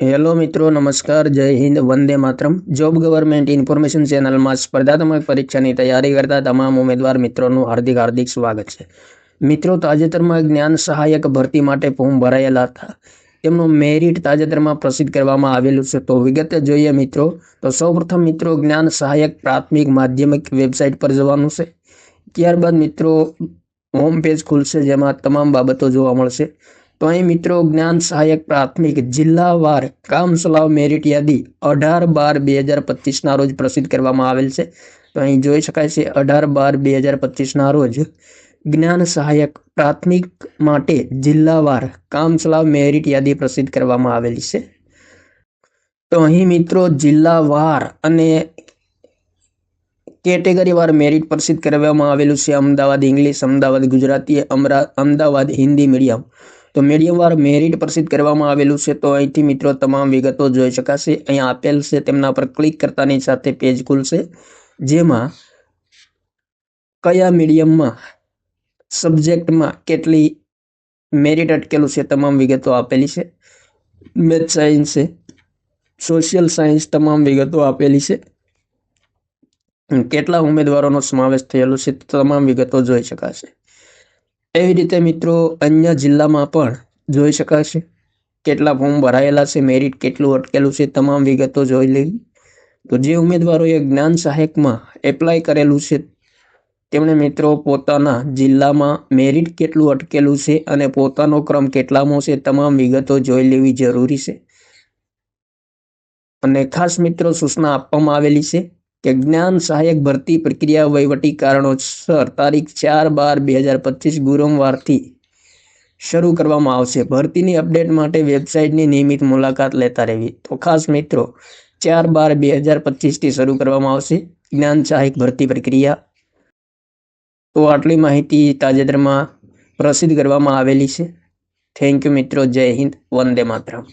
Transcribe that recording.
Hello મિત્રો, નમસ્કાર, જય Hind, Vande Mataram. Job government information ચેનલમાં સ્પર્ધાત્મક પરીક્ષાની તૈયારી કરતા તમામ ઉમેદવાર મિત્રોનું હાર્દિક સ્વાગત છે। મિત્રો, તાજેતરમાં જ્ઞાન સહાયક ભરતી માટે ફોર્મ ભરાયેલા હતા, તેમનું મેરિટ તાજેતરમાં પ્રસિદ્ધ કરવામાં આવેલું છે। તો વિગતે જોઈએ મિત્રો, તો સૌપ્રથમ મિત્રો જ્ઞાન સહાયક પ્રાથમિક માધ્યમિક વેબસાઇટ પર જવાનું છે। ત્યારબાદ મિત્રો હોમ પેજ ખુલશે, જેમાં તમામ બાબતો જોવા મળશે। તો અહીં મિત્રો જ્ઞાન સહાયક પ્રાથમિક જિલ્લાવાર કામ ચલાવ મેરિટ યાદી 18/12/2025 રોજ પ્રસિદ્ધ કરવામાં આવેલ છે। તો અહીં જોઈ શકાય છે 18/12/2025 રોજ જ્ઞાન સહાયક પ્રાથમિક માટે જિલ્લાવાર કામ ચલાવ મેરિટ યાદી પ્રસિદ્ધ કરવામાં આવેલી છે। તો અહીં મિત્રો જિલ્લાવાર અને કેટેગરી વાર મેરિટ પ્રસિદ્ધ કરવામાં આવેલું છે। અમદાવાદ ઇંગ્લિશ, અમદાવાદ ગુજરાતી, અમદાવાદ હિન્દી મીડિયમ, તો મીડિયમ વાર મેરિટ પ્રસિદ્ધ કરવામાં આવેલું છે। તો અહીંથી મિત્રો તમામ વિગતો જોઈ શકાશે। અહીંયા આપેલ છે, તેમના પર ક્લિક કરતાની સાથે પેજ ખુલશે, જેમાં કયા મીડિયમમાં સબ્જેક્ટમાં કેટલી મેરિટ અટકેલું છે તમામ વિગતો આપેલી છે। મેથ સાયન્સ છે, સોશિયલ સાયન્સ, તમામ વિગતો આપેલી છે। કેટલા ઉમેદવારોનો સમાવેશ થયેલો છે તમામ વિગતો જોઈ શકાશે। એવી રીતે મિત્રો અન્ય જિલ્લામાં પણ જોઈ શકાશે, કેટલા ફોર્મ ભરાયેલા છે, મેરિટ કેટલું અટકેલું છે, તમામ વિગતો જોઈ લેવી। તો જે ઉમેદવારોએ જ્ઞાન સહાયકમાં એપ્લાય કરેલું છે તેમણે મિત્રો પોતાના જિલ્લામાં મેરિટ કેટલું અટકેલું છે અને પોતાનો ક્રમ કેટલામો છે તમામ વિગતો જોઈ લેવી જરૂરી છે। અને ખાસ મિત્રો સૂચના આપવામાં આવેલી છે કે જ્ઞાન સહાયક ભરતી પ્રક્રિયા વહીવટી કારણોસર તારીખ 4/12/2025 ગુરુવારથી શરૂ કરવામાં આવશે। ભરતીની અપડેટ માટે વેબસાઇટની નિયમિત મુલાકાત લેતા રહેવી। તો ખાસ મિત્રો 4/12/2025 થી શરૂ કરવામાં આવશે જ્ઞાન સહાયક ભરતી પ્રક્રિયા। તો આટલી માહિતી તાજેતરમાં પ્રસિદ્ધ કરવામાં આવેલી છે। થેન્ક યુ મિત્રો, જય હિન્દ, વંદે માતરમ।